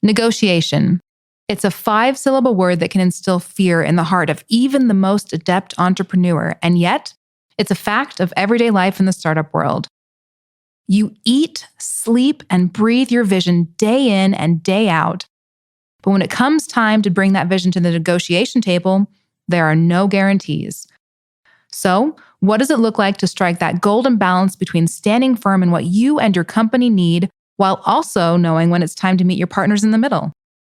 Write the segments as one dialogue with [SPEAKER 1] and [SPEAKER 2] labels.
[SPEAKER 1] Negotiation. It's a 5-syllable word that can instill fear in the heart of even the most adept entrepreneur, and yet it's a fact of everyday life in the startup world. You eat, sleep, and breathe your vision day in and day out. But when it comes time to bring that vision to the negotiation table, there are no guarantees. So, what does it look like to strike that golden balance between standing firm in what you and your company need while also knowing when it's time to meet your partners in the middle?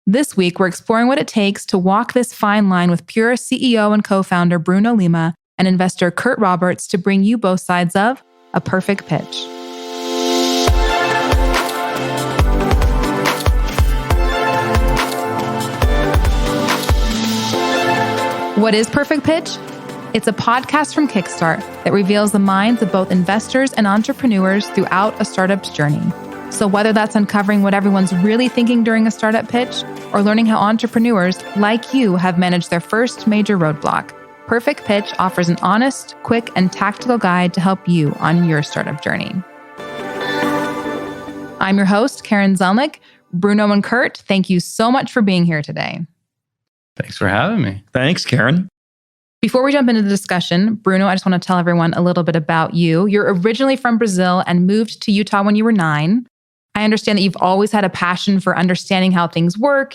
[SPEAKER 1] This week, we're exploring what it takes to walk this fine line with Pura CEO and co-founder Bruno Lima and investor Curt Roberts to bring you both sides of a perfect pitch. What is Perfect Pitch? It's a podcast from Kickstart that reveals the minds of both investors and entrepreneurs throughout a startup's journey. So whether that's uncovering what everyone's really thinking during a startup pitch or learning how entrepreneurs like you have managed their first major roadblock, Perfect Pitch offers an honest, quick, and tactical guide to help you on your startup journey. I'm your host, Karen Zelnick. Bruno and Curt, thank you so much for being here today.
[SPEAKER 2] Thanks for having me.
[SPEAKER 3] Thanks, Karen.
[SPEAKER 1] Before we jump into the discussion, Bruno, I just want to tell everyone a little bit about you. You're originally from Brazil and moved to Utah when you were 9. I understand that you've always had a passion for understanding how things work.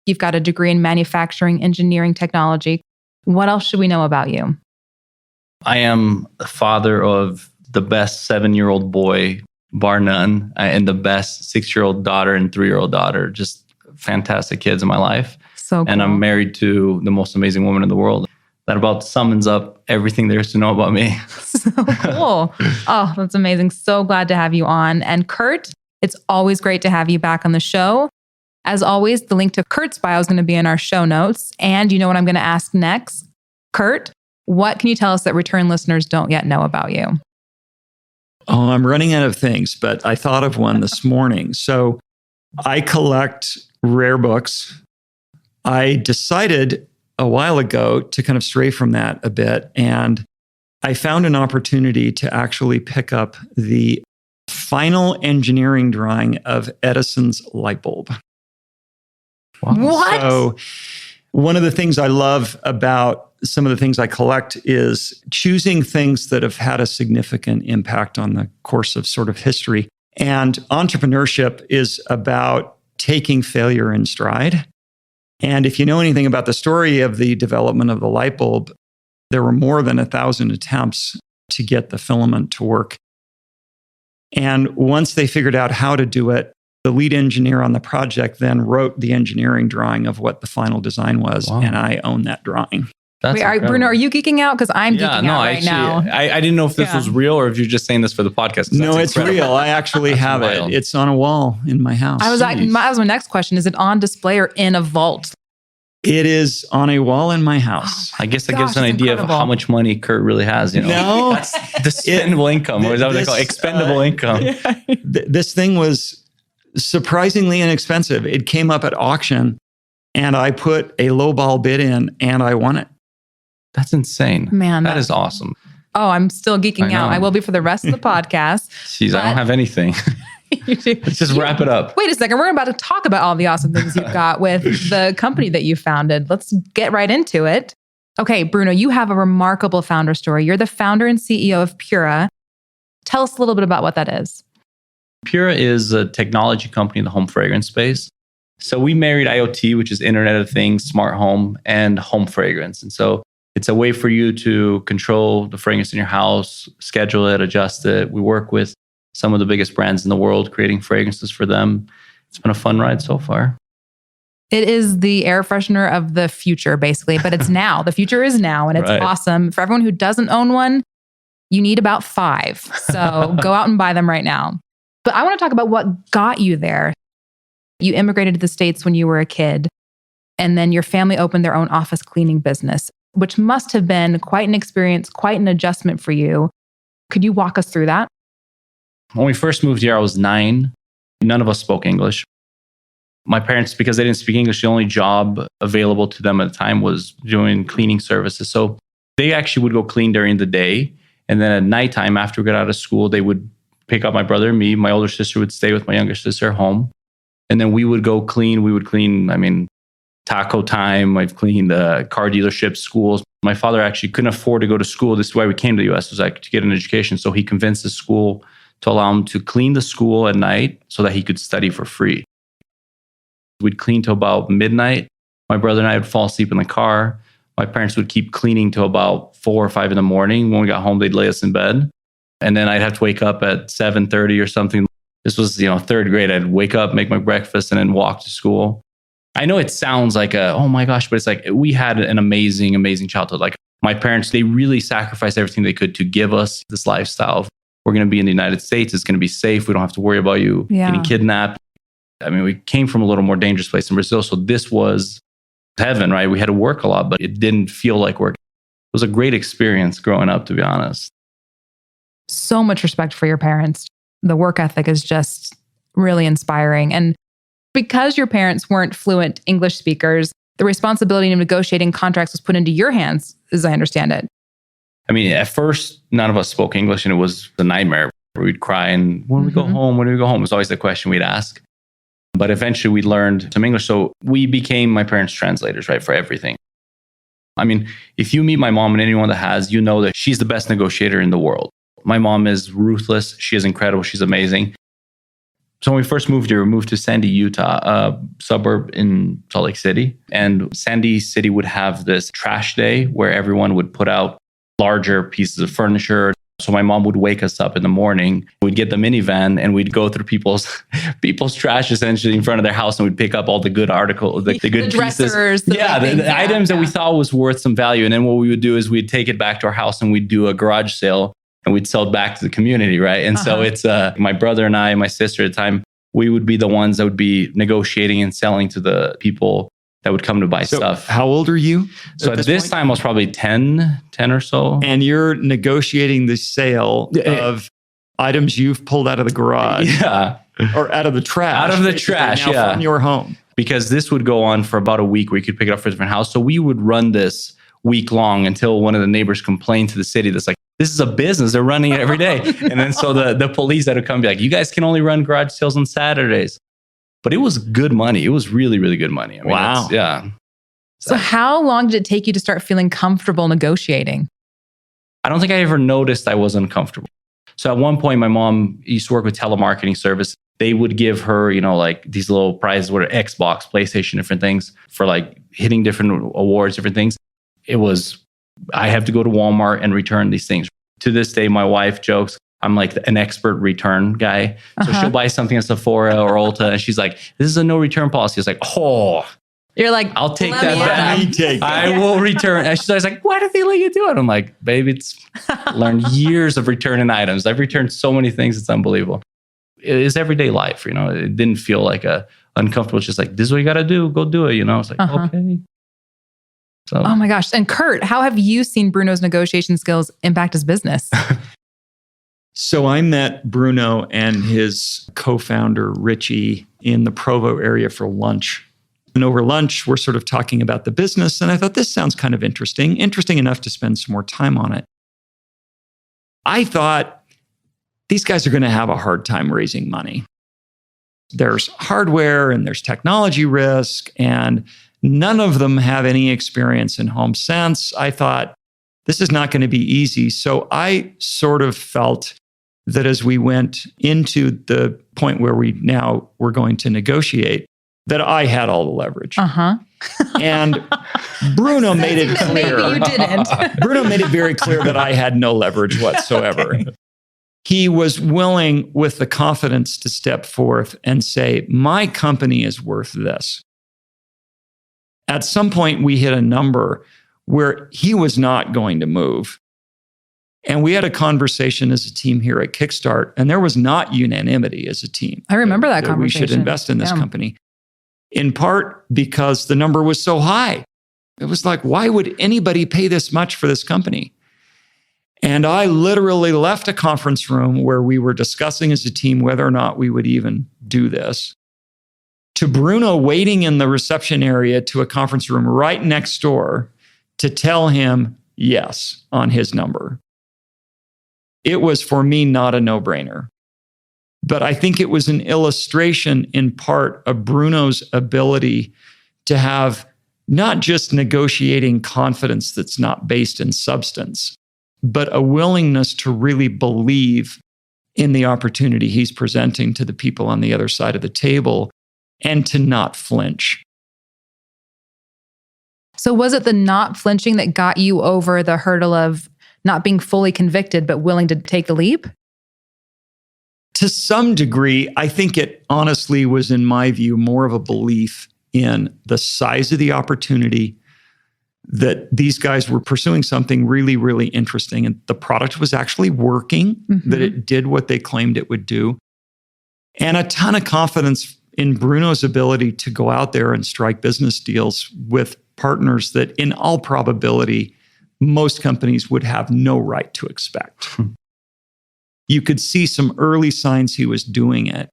[SPEAKER 1] You've got a degree in manufacturing, engineering, technology. What else should we know about you?
[SPEAKER 2] I am the father of the best 7-year-old boy, bar none, and the best 6-year-old daughter and 3-year-old daughter. Just fantastic kids in my life.
[SPEAKER 1] So cool.
[SPEAKER 2] And I'm married to the most amazing woman in the world. That about summons up everything there is to know about me.
[SPEAKER 1] So cool. Oh, that's amazing. So glad to have you on. And Curt, it's always great to have you back on the show. As always, the link to Curt's bio is going to be in our show notes. And you know what I'm going to ask next? Curt, what can you tell us that return listeners don't yet know about you?
[SPEAKER 3] Oh, I'm running out of things, but I thought of one this morning. So I collect rare books. I decided a while ago to kind of stray from that a bit. And I found an opportunity to actually pick up the final engineering drawing of Edison's light bulb.
[SPEAKER 1] Wow. What?
[SPEAKER 3] So one of the things I love about some of the things I collect is choosing things that have had a significant impact on the course of sort of history. And entrepreneurship is about taking failure in stride. And if you know anything about the story of the development of the light bulb, there were more than 1,000 attempts to get the filament to work. And once they figured out how to do it, the lead engineer on the project then wrote the engineering drawing of what the final design was. Wow. And I own that drawing.
[SPEAKER 1] Wait, Bruno, are you geeking out? Because I'm geeking out right now.
[SPEAKER 2] I didn't know if this was real or if you're just saying this for the podcast.
[SPEAKER 3] No, it's real. I actually have it. It's on a wall in my house.
[SPEAKER 1] That was my next question. Is it on display or in a vault?
[SPEAKER 3] It is on a wall in my house.
[SPEAKER 2] I guess that gives an idea of how much money Curt really has. You know,
[SPEAKER 3] no,
[SPEAKER 2] that's the spendable income, or is that what they call it? Expendable income?
[SPEAKER 1] Yeah.
[SPEAKER 3] This thing was surprisingly inexpensive. It came up at auction, and I put a lowball bid in, and I won it.
[SPEAKER 2] That's insane.
[SPEAKER 1] Man,
[SPEAKER 2] that is awesome.
[SPEAKER 1] Oh, I'm still geeking out. I will be for the rest of the podcast.
[SPEAKER 2] Jeez, I don't have anything. Let's just wrap it up.
[SPEAKER 1] Wait a second. We're about to talk about all the awesome things you've got with the company that you founded. Let's get right into it. Okay, Bruno, you have a remarkable founder story. You're the founder and CEO of Pura. Tell us a little bit about what that is.
[SPEAKER 2] Pura is a technology company in the home fragrance space. So we married IoT, which is Internet of Things, smart home, and home fragrance. And so it's a way for you to control the fragrance in your house, schedule it, adjust it. We work with some of the biggest brands in the world, creating fragrances for them. It's been a fun ride so far.
[SPEAKER 1] It is the air freshener of the future, basically, but it's now. The future is now, and it's awesome. For everyone who doesn't own one, you need about 5. So go out and buy them right now. But I want to talk about what got you there. You immigrated to the States when you were a kid, and then your family opened their own office cleaning business, which must have been quite an experience, quite an adjustment for you. Could you walk us through that?
[SPEAKER 2] When we first moved here, I was 9. None of us spoke English. My parents, because they didn't speak English, the only job available to them at the time was doing cleaning services. So they actually would go clean during the day. And then at nighttime, after we got out of school, they would pick up my brother and me. My older sister would stay with my younger sister home. And then we would go clean. We would clean, taco time. I've cleaned car dealerships, schools. My father actually couldn't afford to go to school. This is why we came to the US, was like to get an education. So he convinced the school to allow him to clean the school at night so that he could study for free. We'd clean till about midnight. My brother and I would fall asleep in the car. My parents would keep cleaning till about 4 or 5 in the morning. When we got home, they'd lay us in bed. And then I'd have to wake up at 7:30 or something. This was, third grade. I'd wake up, make my breakfast, and then walk to school. I know it sounds like oh my gosh, but it's like we had an amazing, amazing childhood. Like my parents, they really sacrificed everything they could to give us this lifestyle. We're going to be in the United States. It's going to be safe. We don't have to worry about you getting kidnapped. We came from a little more dangerous place in Brazil. So this was heaven, right? We had to work a lot, but it didn't feel like work. It was a great experience growing up, to be honest.
[SPEAKER 1] So much respect for your parents. The work ethic is just really inspiring. And because your parents weren't fluent English speakers, the responsibility of negotiating contracts was put into your hands, as I understand it.
[SPEAKER 2] At first, none of us spoke English, and it was a nightmare. We'd cry, and when we go home, when do we go home? It was always the question we'd ask. But eventually we learned some English. So we became my parents' translators, right, for everything. If you meet my mom, and anyone that has, you know that she's the best negotiator in the world. My mom is ruthless. She is incredible. She's amazing. So when we first moved here, we moved to Sandy, Utah, a suburb in Salt Lake City. And Sandy City would have this trash day where everyone would put out larger pieces of furniture. So my mom would wake us up in the morning. We'd get the minivan and we'd go through people's trash essentially in front of their house, and we'd pick up all the good articles, the good
[SPEAKER 1] dressers,
[SPEAKER 2] pieces. The items that we thought was worth some value. And then what we would do is we'd take it back to our house and we'd do a garage sale and we'd sell it back to the community, right? And so it's my brother and I, my sister at the time, we would be the ones that would be negotiating and selling to the people that would come to buy stuff.
[SPEAKER 3] How old are you?
[SPEAKER 2] So at this time, I was probably 10 or so.
[SPEAKER 3] And you're negotiating the sale of items you've pulled out of the garage.
[SPEAKER 2] Yeah.
[SPEAKER 3] Or out of the trash.
[SPEAKER 2] Out of the trash,
[SPEAKER 3] now from your home.
[SPEAKER 2] Because this would go on for about a week where you could pick it up for a different house. So we would run this week long until one of the neighbors complained to the city that's like, this is a business. They're running it every day. And then so the police that would come be like, you guys can only run garage sales on Saturdays. But it was good money. It was really, really good money.
[SPEAKER 3] Wow.
[SPEAKER 2] Yeah.
[SPEAKER 1] So how long did it take you to start feeling comfortable negotiating?
[SPEAKER 2] I don't think I ever noticed I was uncomfortable. So at one point, my mom used to work with telemarketing service. They would give her, like these little prizes, what are Xbox, PlayStation, different things for like hitting different awards, different things. It was, I have to go to Walmart and return these things. To this day, my wife jokes, I'm like an expert return guy. So she'll buy something at Sephora or Ulta and she's like, this is a no return policy. It's like,
[SPEAKER 1] you're like,
[SPEAKER 2] I'll take that back. I will return. And she's always like, why did they let you do it? I'm like, babe, it's learned years of returning items. I've returned so many things. It's unbelievable. It is everyday life. It didn't feel like uncomfortable. It's just like, this is what you got to do. Go do it. It's like, okay. So.
[SPEAKER 1] Oh my gosh. And Curt, how have you seen Bruno's negotiation skills impact his business?
[SPEAKER 3] So I met Bruno and his co-founder, Richie, in the Provo area for lunch. And over lunch, we're sort of talking about the business. And I thought, this sounds kind of interesting enough to spend some more time on it. I thought, these guys are going to have a hard time raising money. There's hardware and there's technology risk, and none of them have any experience in home sense. I thought, this is not going to be easy. So I sort of felt that as we went into the point where we're going to negotiate, that I had all the leverage. And Bruno made it clear.
[SPEAKER 1] Maybe you didn't.
[SPEAKER 3] Bruno made it very clear that I had no leverage whatsoever. Okay. He was willing, with the confidence, to step forth and say, my company is worth this. At some point, we hit a number where he was not going to move. And we had a conversation as a team here at Kickstart, and there was not unanimity as a team.
[SPEAKER 1] I remember that conversation.
[SPEAKER 3] We should invest in this company. In part because the number was so high. It was like, why would anybody pay this much for this company? And I literally left a conference room where we were discussing as a team whether or not we would even do this, to Bruno waiting in the reception area to a conference room right next door to tell him yes on his number. It was, for me, not a no-brainer. But I think it was an illustration in part of Bruno's ability to have not just negotiating confidence that's not based in substance, but a willingness to really believe in the opportunity he's presenting to the people on the other side of the table and to not flinch.
[SPEAKER 1] So was it the not flinching that got you over the hurdle of not being fully convicted, but willing to take the leap?
[SPEAKER 3] To some degree, I think it honestly was, in my view, more of a belief in the size of the opportunity, that these guys were pursuing something really, really interesting. And the product was actually working, that it did what they claimed it would do. And a ton of confidence in Bruno's ability to go out there and strike business deals with partners that in all probability, most companies would have no right to expect. You could see some early signs he was doing it.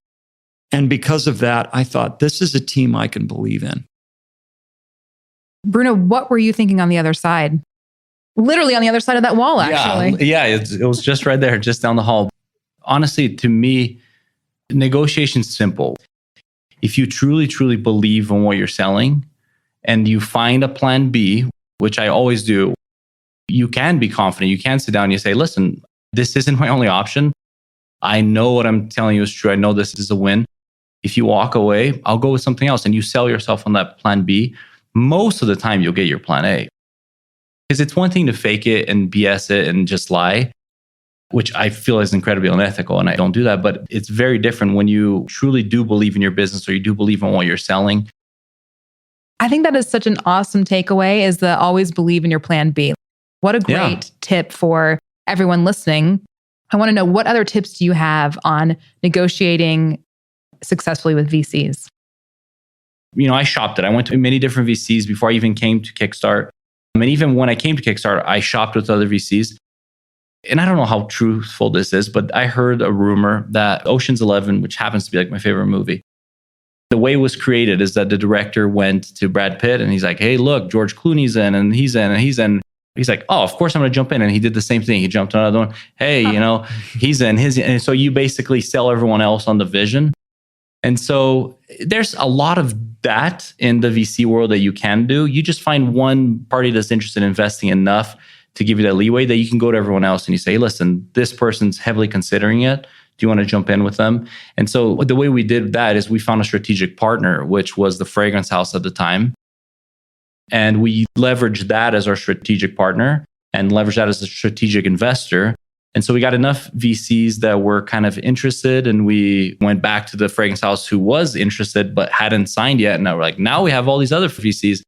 [SPEAKER 3] And because of that, I thought, this is a team I can believe in.
[SPEAKER 1] Bruno, what were you thinking on the other side? Literally on the other side of that wall, actually.
[SPEAKER 2] Yeah, it was just right there, just down the hall. Honestly, to me, negotiation's simple. If you truly, truly believe in what you're selling and you find a plan B, which I always do, you can be confident. You can sit down and you say, listen, this isn't my only option. I know what I'm telling you is true. I know this is a win. If you walk away, I'll go with something else. And you sell yourself on that plan B. Most of the time, you'll get your plan A. Because it's one thing to fake it and BS it and just lie, which I feel is incredibly unethical. And I don't do that. But it's very different when you truly do believe in your business or you do believe in what you're selling.
[SPEAKER 1] I think that is such an awesome takeaway, is the always believe in your plan B. What a great tip for everyone listening. I want to know, what other tips do you have on negotiating successfully with VCs?
[SPEAKER 2] I shopped it. I went to many different VCs before I even came to Kickstart. I mean, even when I came to Kickstart, I shopped with other VCs. And I don't know how truthful this is, but I heard a rumor that Ocean's 11, which happens to be like my favorite movie, the way it was created is that the director went to Brad Pitt and he's like, hey, look, George Clooney's in and he's in and he's in. He's like, oh, of course I'm going to jump in. And he did the same thing. He jumped on another one. Hey, he's in his. And so you basically sell everyone else on the vision. And so there's a lot of that in the VC world that you can do. You just find one party that's interested in investing enough to give you that leeway that you can go to everyone else and you say, listen, this person's heavily considering it. Do you want to jump in with them? And so the way we did that is we found a strategic partner, which was the fragrance house at the time. And we leveraged that as our strategic partner and leveraged that as a strategic investor. And so we got enough VCs that were kind of interested, and we went back to the fragrance house who was interested but hadn't signed yet. And now we're like, now we have all these other VCs.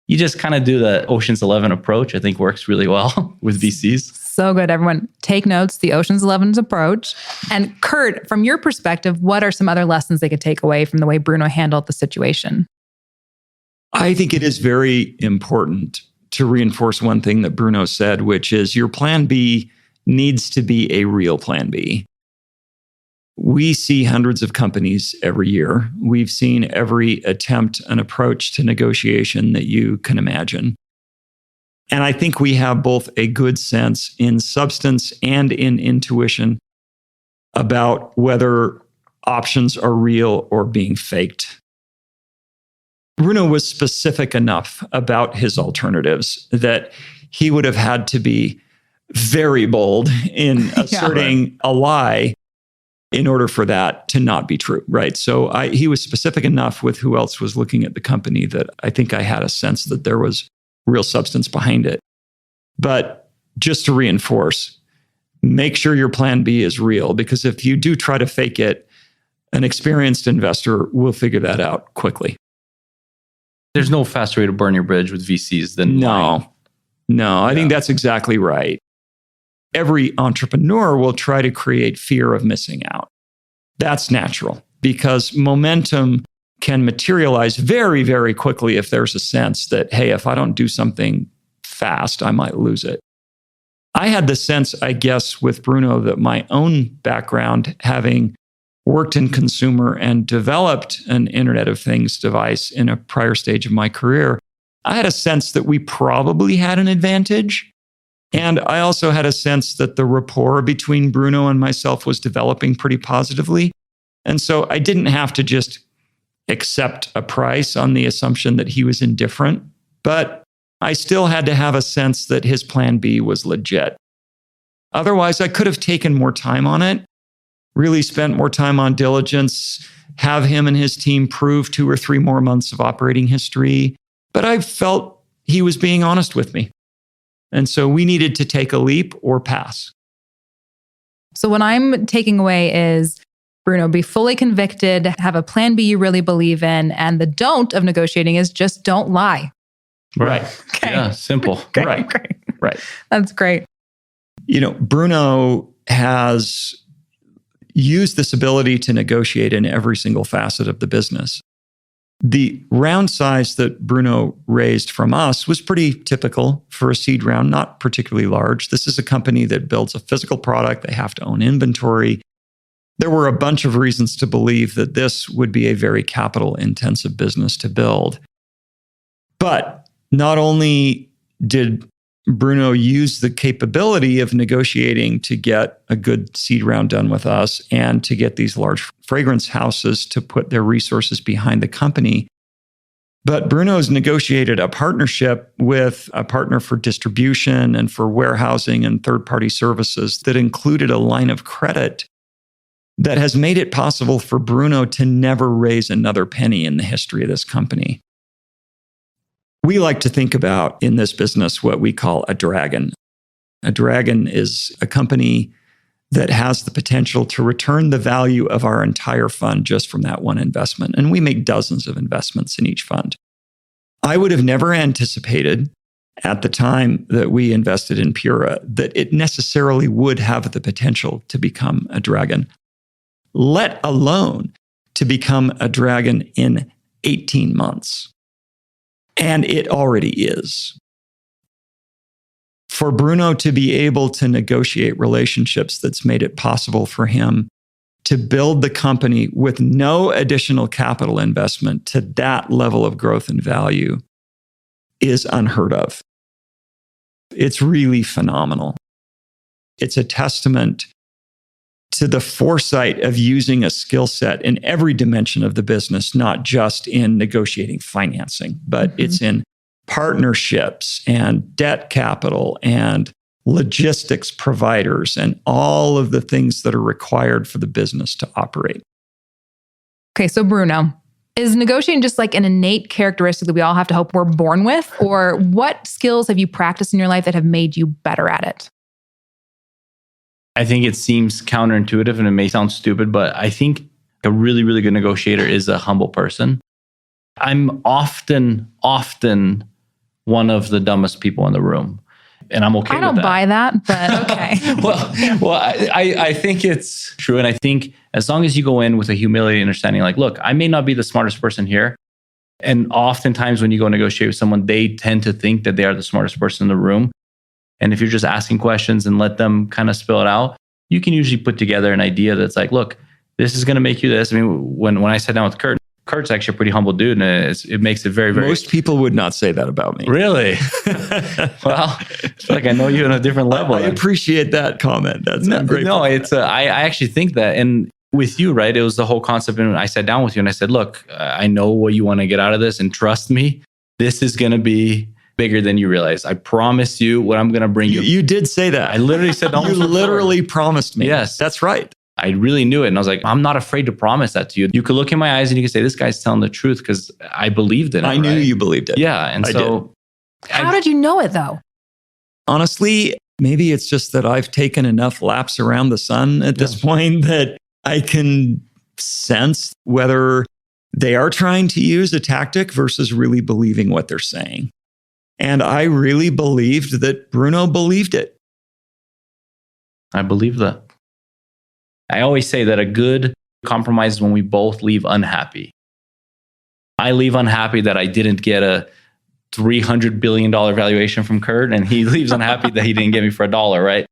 [SPEAKER 2] You just kind of do the Ocean's 11 approach. I think works really well with VCs.
[SPEAKER 1] So good, everyone. Take notes, the Ocean's 11's approach. And Curt, from your perspective, what are some other lessons they could take away from the way Bruno handled the situation?
[SPEAKER 3] I think it is very important to reinforce one thing that Bruno said, which is your plan B needs to be a real plan B. We see hundreds of companies every year. We've seen every attempt and approach to negotiation that you can imagine. And I think we have both a good sense in substance and in intuition about whether options are real or being faked. Bruno was specific enough about his alternatives that he would have had to be very bold in asserting a lie in order for that to not be true, right? So he was specific enough with who else was looking at the company that I think I had a sense that there was real substance behind it. But just to reinforce, make sure your plan B is real, because if you do try to fake it, an experienced investor will figure that out quickly.
[SPEAKER 2] There's no faster way to burn your bridge with VCs than lying.
[SPEAKER 3] No, I think that's exactly right. Every entrepreneur will try to create fear of missing out. That's natural, because momentum can materialize very, very quickly if there's a sense that, hey, if I don't do something fast, I might lose it. I had the sense, I guess, with Bruno, that my own background, having worked in consumer and developed an Internet of Things device in a prior stage of my career, I had a sense that we probably had an advantage And I also had a sense that the rapport between Bruno and myself was developing pretty positively. And so I didn't have to just accept a price on the assumption that he was indifferent, but I still had to have a sense that his plan B was legit. Otherwise, I could have taken more time on it, really spent more time on diligence, have him and his team prove 2 or 3 more months of operating history. But I felt he was being honest with me. And so we needed to take a leap or pass.
[SPEAKER 1] So what I'm taking away is, Bruno, be fully convicted, have a plan B you really believe in, and the don't of negotiating is just don't lie.
[SPEAKER 3] Right.
[SPEAKER 1] Okay.
[SPEAKER 2] Yeah, simple.
[SPEAKER 1] Okay,
[SPEAKER 3] Right.
[SPEAKER 1] great.
[SPEAKER 3] Right.
[SPEAKER 1] That's great.
[SPEAKER 3] Bruno has used this ability to negotiate in every single facet of the business. The round size that Bruno raised from us was pretty typical for a seed round, not particularly large. This is a company that builds a physical product. They have to own inventory. There were a bunch of reasons to believe that this would be a very capital-intensive business to build. But not only did Bruno use the capability of negotiating to get a good seed round done with us and to get these large fragrance houses to put their resources behind the company, but Bruno's negotiated a partnership with a partner for distribution and for warehousing and third-party services that included a line of credit that has made it possible for Bruno to never raise another penny in the history of this company. We like to think about in this business what we call a dragon. A dragon is a company that has the potential to return the value of our entire fund just from that one investment. And we make dozens of investments in each fund. I would have never anticipated at the time that we invested in Pura that it necessarily would have the potential to become a dragon, let alone to become a dragon in 18 months. And it already is. For Bruno to be able to negotiate relationships that's made it possible for him to build the company with no additional capital investment to that level of growth and value is unheard of. It's really phenomenal. It's a testament to the foresight of using a skill set in every dimension of the business, not just in negotiating financing, but it's in partnerships and debt capital and logistics providers and all of the things that are required for the business to operate.
[SPEAKER 1] Okay, so Bruno, is negotiating just like an innate characteristic that we all have to hope we're born with? Or what skills have you practiced in your life that have made you better at it?
[SPEAKER 2] I think it seems counterintuitive and it may sound stupid, but I think a really, really good negotiator is a humble person. I'm often one of the dumbest people in the room, and I'm okay with that.
[SPEAKER 1] I don't buy that, but okay.
[SPEAKER 2] well, I think it's true. And I think as long as you go in with a humility and understanding, like, look, I may not be the smartest person here. And oftentimes when you go negotiate with someone, they tend to think that they are the smartest person in the room. And if you're just asking questions and let them kind of spill it out, you can usually put together an idea that's like, look, this is going to make you this. I mean, when I sat down with Curt's actually a pretty humble dude, and it makes it very, very...
[SPEAKER 3] Most people would not say that about me.
[SPEAKER 2] Really? Well, it's like I know you on a different level.
[SPEAKER 3] I appreciate that comment. That's great.
[SPEAKER 2] No, it's I actually think that. And with you, right, it was the whole concept. And I sat down with you and I said, look, I know what you want to get out of this, and trust me, this is going to be bigger than you realize. I promise you what I'm going to bring you.
[SPEAKER 3] You did say that.
[SPEAKER 2] I literally said,
[SPEAKER 3] you literally promised me.
[SPEAKER 2] Yes.
[SPEAKER 3] That's right.
[SPEAKER 2] I really knew it. And I was like, I'm not afraid to promise that to you. You could look in my eyes and you could say, this guy's telling the truth because I believed in it.
[SPEAKER 3] I knew you believed it.
[SPEAKER 2] Yeah. And so...
[SPEAKER 1] How did you know it though?
[SPEAKER 3] Honestly, maybe it's just that I've taken enough laps around the sun at this point that I can sense whether they are trying to use a tactic versus really believing what they're saying. And I really believed that Bruno believed it.
[SPEAKER 2] I believe that. I always say that a good compromise is when we both leave unhappy. I leave unhappy that I didn't get a $300 billion valuation from Curt, and he leaves unhappy that he didn't get me for $1, right?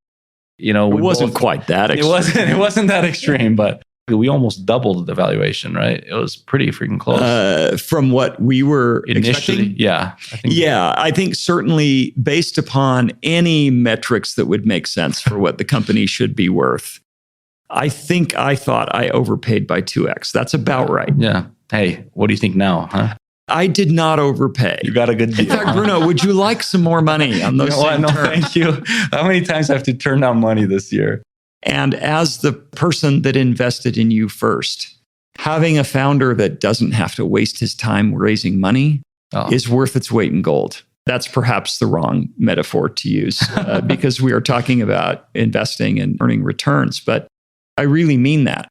[SPEAKER 2] You know,
[SPEAKER 3] it wasn't quite that extreme.
[SPEAKER 2] It wasn't that extreme, but We almost doubled the valuation, right? It was pretty freaking close.
[SPEAKER 3] From what we were
[SPEAKER 2] Initially,
[SPEAKER 3] expecting?
[SPEAKER 2] yeah.
[SPEAKER 3] I think certainly based upon any metrics that would make sense for what the company should be worth, I thought I overpaid by 2x. That's about right.
[SPEAKER 2] Yeah. Hey, what do you think now, huh?
[SPEAKER 3] I did not overpay.
[SPEAKER 2] You got a good deal.
[SPEAKER 3] In fact, Bruno, would you like some more money on those same terms?
[SPEAKER 2] Thank you. How many times I have to turn down money this year?
[SPEAKER 3] And as the person that invested in you first, having a founder that doesn't have to waste his time raising money is worth its weight in gold. That's perhaps the wrong metaphor to use because we are talking about investing and earning returns. But I really mean that.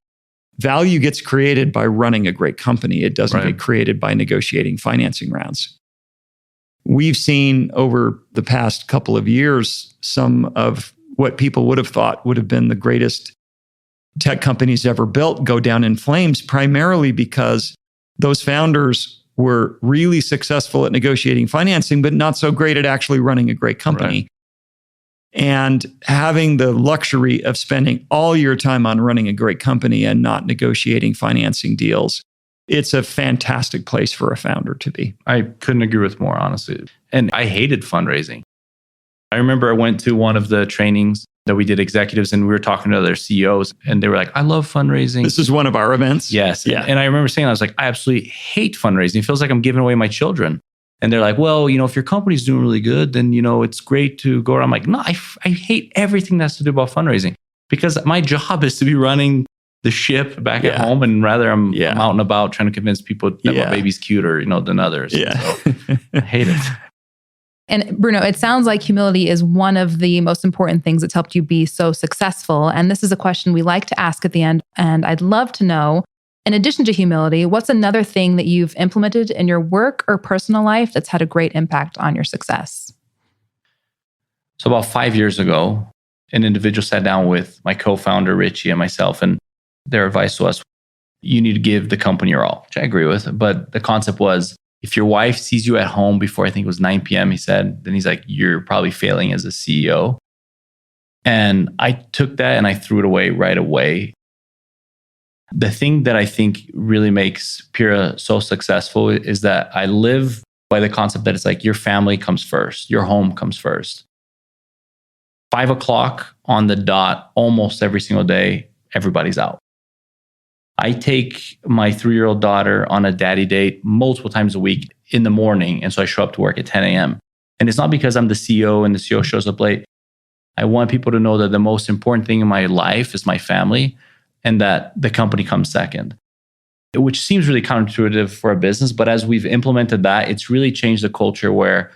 [SPEAKER 3] Value gets created by running a great company. It doesn't get created by negotiating financing rounds. We've seen over the past couple of years some of what people would have thought would have been the greatest tech companies ever built go down in flames, primarily because those founders were really successful at negotiating financing, but not so great at actually running a great company.
[SPEAKER 2] Right.
[SPEAKER 3] And having the luxury of spending all your time on running a great company and not negotiating financing deals, it's a fantastic place for a founder to be.
[SPEAKER 2] I couldn't agree with more, honestly. And I hated fundraising. I remember I went to one of the trainings that we did executives and we were talking to other CEOs and they were like, I love fundraising.
[SPEAKER 3] This is one of our events?
[SPEAKER 2] Yes.
[SPEAKER 3] Yeah.
[SPEAKER 2] And I remember saying, I was like, I absolutely hate fundraising. It feels like I'm giving away my children. And they're like, well, if your company's doing really good, then, it's great to go around. I'm like, no, I hate everything that has to do about fundraising because my job is to be running the ship back at home. And rather I'm out and about trying to convince people that my baby's cuter, than others.
[SPEAKER 3] Yeah.
[SPEAKER 2] So I hate it.
[SPEAKER 1] And Bruno, it sounds like humility is one of the most important things that's helped you be so successful. And this is a question we like to ask at the end. And I'd love to know, in addition to humility, what's another thing that you've implemented in your work or personal life that's had a great impact on your success?
[SPEAKER 2] So about 5 years ago, an individual sat down with my co-founder, Richie, and myself, and their advice to us, you need to give the company your all, which I agree with. But the concept was, if your wife sees you at home before I think it was 9 p.m., he said, then he's like, you're probably failing as a CEO. And I took that and I threw it away right away. The thing that I think really makes Pura so successful is that I live by the concept that it's like your family comes first, your home comes first. 5 o'clock on the dot, almost every single day, everybody's out. I take my 3-year-old daughter on a daddy date multiple times a week in the morning. And so I show up to work at 10 a.m. And it's not because I'm the CEO and the CEO shows up late. I want people to know that the most important thing in my life is my family and that the company comes second, which seems really counterintuitive for a business. But as we've implemented that, it's really changed the culture where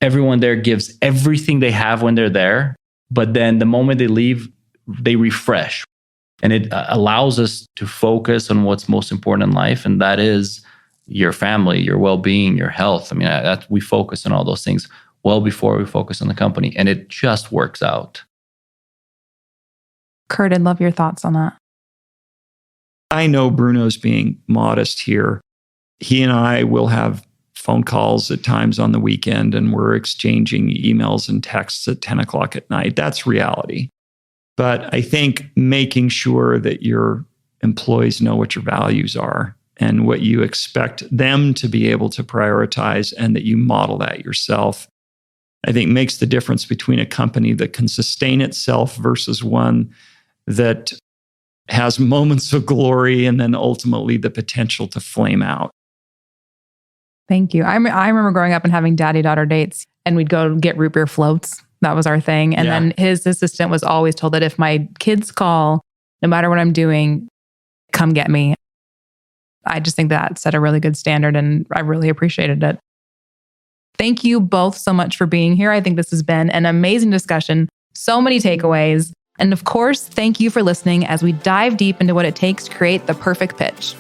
[SPEAKER 2] everyone there gives everything they have when they're there. But then the moment they leave, they refresh. And it allows us to focus on what's most important in life. And that is your family, your well-being, your health. I mean, we focus on all those things well before we focus on the company. And it just works out.
[SPEAKER 1] Curt, I'd love your thoughts on that.
[SPEAKER 3] I know Bruno's being modest here. He and I will have phone calls at times on the weekend and we're exchanging emails and texts at 10 o'clock at night. That's reality. But I think making sure that your employees know what your values are and what you expect them to be able to prioritize and that you model that yourself, I think makes the difference between a company that can sustain itself versus one that has moments of glory and then ultimately the potential to flame out.
[SPEAKER 1] Thank you. I remember growing up and having daddy-daughter dates and we'd go get root beer floats. That was our thing. And then his assistant was always told that if my kids call, no matter what I'm doing, come get me. I just think that set a really good standard and I really appreciated it. Thank you both so much for being here. I think this has been an amazing discussion. So many takeaways. And of course, thank you for listening as we dive deep into what it takes to create the perfect pitch.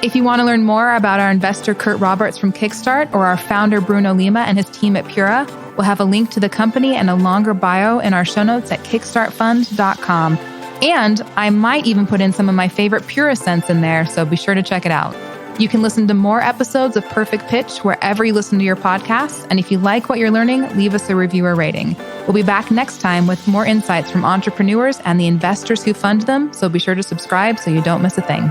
[SPEAKER 1] If you want to learn more about our investor, Curt Roberts from Kickstart, or our founder, Bruno Lima, and his team at Pura, we'll have a link to the company and a longer bio in our show notes at kickstartfund.com. And I might even put in some of my favorite Pura scents in there, so be sure to check it out. You can listen to more episodes of Perfect Pitch wherever you listen to your podcasts. And if you like what you're learning, leave us a review or rating. We'll be back next time with more insights from entrepreneurs and the investors who fund them. So be sure to subscribe so you don't miss a thing.